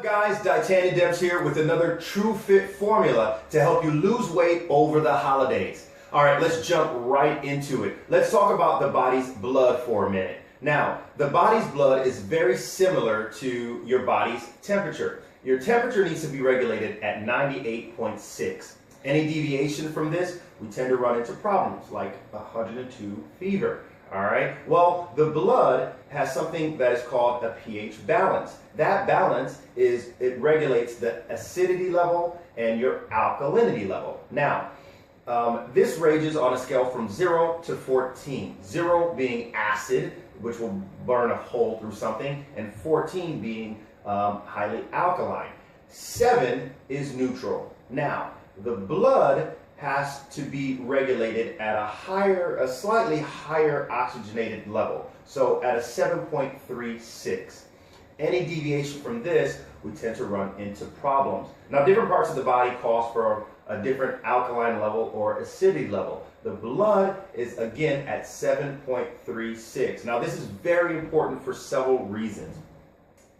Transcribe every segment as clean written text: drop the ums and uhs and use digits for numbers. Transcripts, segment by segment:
Guys, Dietitian Debs here with another True Fit formula to help you lose weight over the holidays. All right, let's jump right into it. Let's talk about the body's blood for a minute. Now, the body's blood is very similar to your body's temperature. Your temperature needs to be regulated at 98.6. Any deviation from this, we tend to run into problems like 102 fever. All right. Well, the blood has something that is called a pH balance. That balance it regulates the acidity level and your alkalinity level. Now, this ranges on a scale from 0 to 14. 0 being acid, which will burn a hole through something, and 14 being highly alkaline. 7 is neutral. Now, the blood has to be regulated at a slightly higher oxygenated level. So at a 7.36. Any deviation from this, we tend to run into problems. Now, different parts of the body calls for a different alkaline level or acidity level. The blood is again at 7.36. Now, this is very important for several reasons.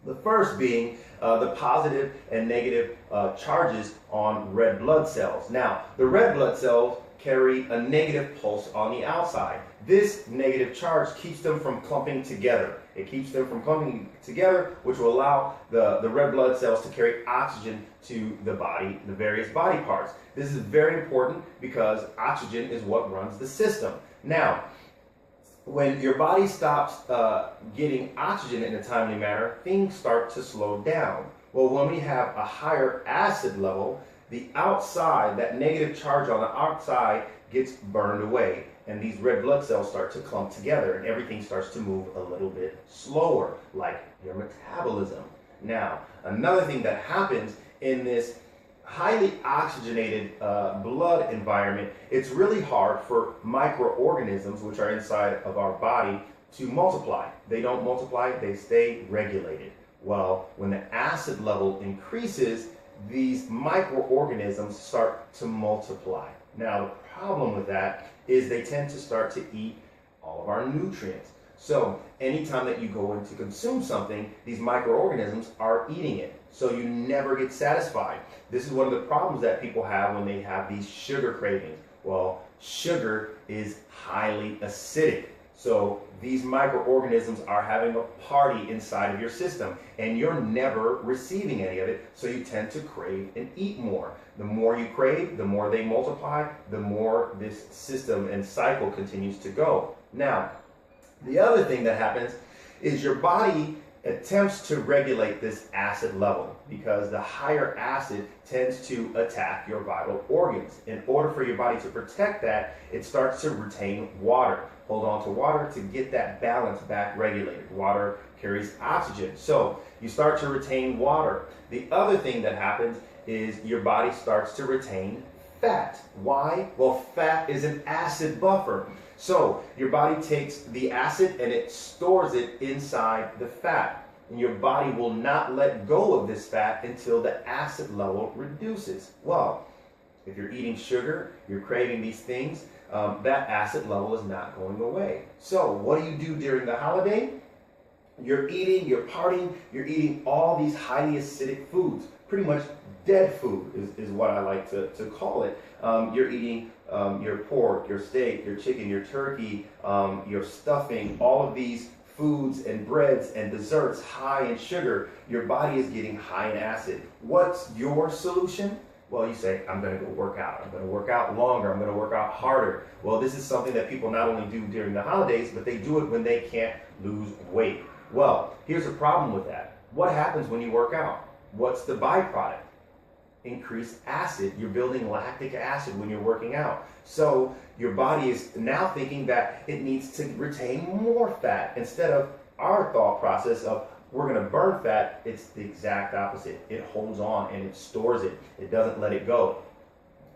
The first being the positive and negative charges on red blood cells. Now, the red blood cells carry a negative pulse on the outside. This negative charge keeps them from clumping together. It keeps them from clumping together, which will allow the red blood cells to carry oxygen to the body, the various body parts. This is very important because oxygen is what runs the system. Now, when your body stops getting oxygen in a timely manner, things start to slow down. Well, when we have a higher acid level, the outside, that negative charge on the outside gets burned away, and these red blood cells start to clump together, and everything starts to move a little bit slower, like your metabolism. Now, another thing that happens in this highly oxygenated blood environment, it's really hard for microorganisms, which are inside of our body, to multiply. They don't multiply, they stay regulated. Well, when the acid level increases, these microorganisms start to multiply. Now, the problem with that is they tend to start to eat all of our nutrients. So anytime that you go in to consume something, these microorganisms are eating it. So you never get satisfied. This is one of the problems that people have when they have these sugar cravings. Well, sugar is highly acidic. So these microorganisms are having a party inside of your system, and you're never receiving any of it, so you tend to crave and eat more. The more you crave, the more they multiply, the more this system and cycle continues to go. Now, the other thing that happens is your body attempts to regulate this acid level because the higher acid tends to attack your vital organs. In order for your body to protect that, it starts to retain water. Hold on to water to get that balance back regulated. Water carries oxygen, so you start to retain water. The other thing that happens is your body starts to retain fat. Why? Well, fat is an acid buffer. So your body takes the acid and it stores it inside the fat. And your body will not let go of this fat until the acid level reduces. Well, if you're eating sugar, you're craving these things, that acid level is not going away. So what do you do during the holiday? You're eating, you're partying, you're eating all these highly acidic foods. Pretty much dead food is what I like to call it. You're eating your pork, your steak, your chicken, your turkey, your stuffing, all of these foods and breads and desserts high in sugar. Your body is getting high in acid. What's your solution? Well, you say, I'm going to go work out. I'm going to work out longer. I'm going to work out harder. Well, this is something that people not only do during the holidays, but they do it when they can't lose weight. Well, here's the problem with that. What happens when you work out? What's the byproduct? Increased acid. You're building lactic acid when you're working out. So your body is now thinking that it needs to retain more fat instead of our thought process of we're going to burn fat. It's the exact opposite. It holds on and it stores it. It doesn't let it go.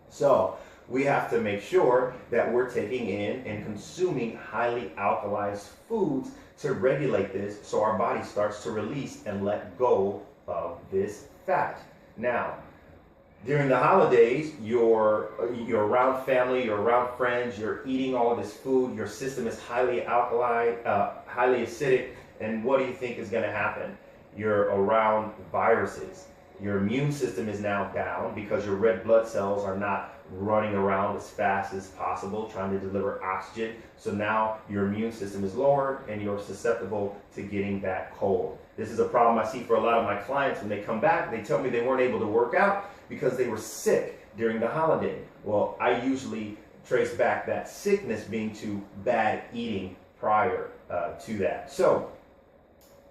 So we have to make sure that we're taking in and consuming highly alkalized foods to regulate this so our body starts to release and let go of this fat. Now, during the holidays, you're around family, you're around friends, you're eating all of this food, your system is highly alkaline, highly acidic, and what do you think is going to happen? you're around viruses. Your immune system is now down because your red blood cells are not running around as fast as possible trying to deliver oxygen. So now your immune system is lower and you're susceptible to getting that cold. This is a problem I see for a lot of my clients. When they come back, they tell me they weren't able to work out because they were sick during the holiday. Well, I usually trace back that sickness being to bad eating prior to that. So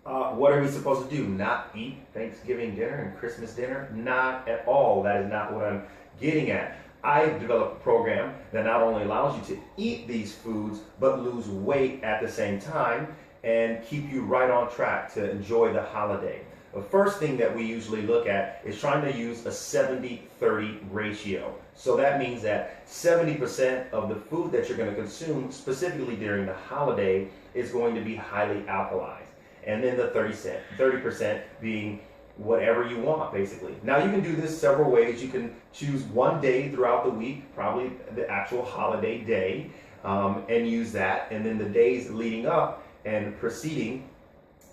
what are we supposed to do? Not eat Thanksgiving dinner and Christmas dinner? Not at all. That is not what I'm getting at. I've developed a program that not only allows you to eat these foods, but lose weight at the same time and keep you right on track to enjoy the holiday. The first thing that we usually look at is trying to use a 70-30 ratio. So that means that 70% of the food that you're going to consume, specifically during the holiday, is going to be highly alkalized. And then the 30% being whatever you want, basically. Now you can do this several ways. You can choose one day throughout the week, probably the actual holiday day, and use that. And then the days leading up and preceding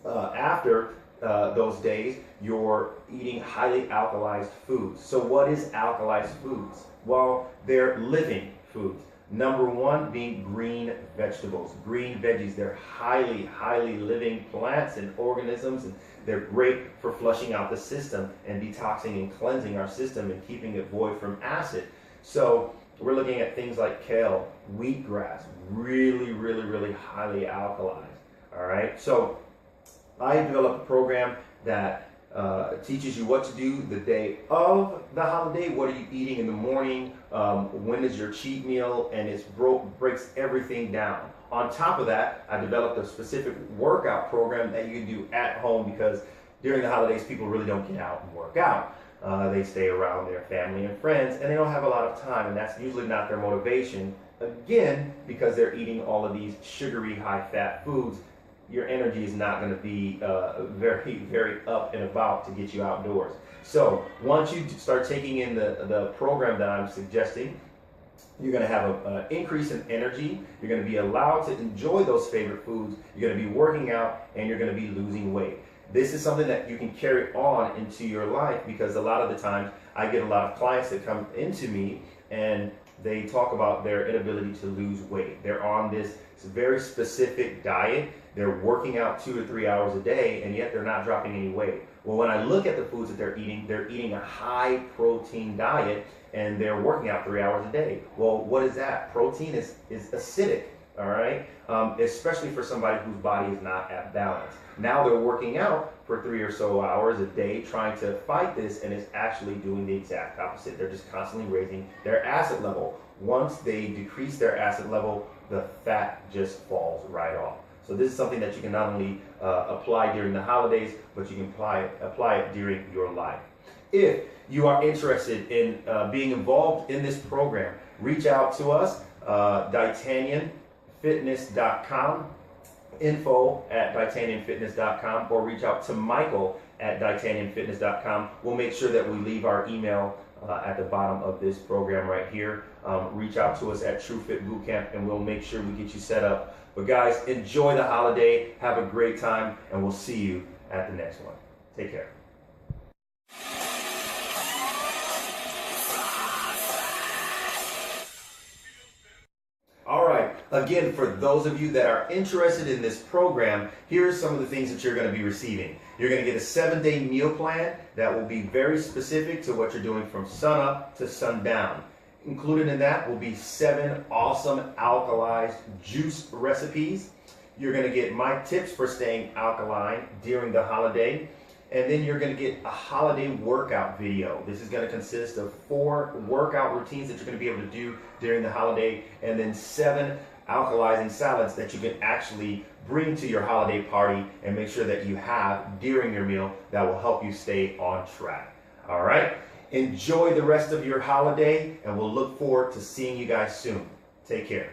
after those days, you're eating highly alkalized foods. So what is alkalized foods? Well, they're living foods. Number one being green vegetables. Green veggies, they're highly living plants and organisms, and they're great for flushing out the system and detoxing and cleansing our system and keeping it void from acid. So we're looking at things like kale, wheatgrass, really highly alkalized. All right, so I developed a program that teaches you what to do the day of the holiday. What are you eating in the morning? When is your cheat meal? And it breaks everything down. On top of that, I developed a specific workout program that you can do at home, because during the holidays, people really don't get out and work out. They stay around their family and friends, and they don't have a lot of time, and that's usually not their motivation. Again, because they're eating all of these sugary, high-fat foods, your energy is not going to be very up and about to get you outdoors. So once you start taking in the program that I'm suggesting, you're going to have an increase in energy. You're going to be allowed to enjoy those favorite foods. You're going to be working out, and you're going to be losing weight. This is something that you can carry on into your life, because a lot of the times I get a lot of clients that come into me and they talk about their inability to lose weight. They're on this very specific diet. They're working out 2 to 3 hours a day, and yet they're not dropping any weight. Well, when I look at the foods that they're eating a high protein diet, and they're working out 3 hours a day. Well, what is that? Protein is acidic, all right? Especially for somebody whose body is not at balance. Now they're working out for 3 or so hours a day trying to fight this, and it's actually doing the exact opposite. They're just constantly raising their acid level. Once they decrease their acid level, the fat just falls right off. So this is something that you can not only apply during the holidays, but you can apply it during your life. If you are interested in being involved in this program, reach out to us, DietanianFitness.com, info@DietanianFitness.com, or reach out to Michael at DietanianFitness.com. We'll make sure that we leave our email at the bottom of this program right here. Reach out to us at TrueFit Bootcamp, and we'll make sure we get you set up. But guys, enjoy the holiday, have a great time, and we'll see you at the next one. Take care. All right, again, for those of you that are interested in this program, here's some of the things that you're going to be receiving. You're going to get a 7-day meal plan that will be very specific to what you're doing from sunup to sundown. Included in that will be 7 awesome alkalized juice recipes. You're going to get my tips for staying alkaline during the holiday. And then you're going to get a holiday workout video. This is going to consist of 4 workout routines that you're going to be able to do during the holiday, and then 7 alkalizing salads that you can actually bring to your holiday party and make sure that you have during your meal that will help you stay on track. All right? Enjoy the rest of your holiday, and we'll look forward to seeing you guys soon. Take care.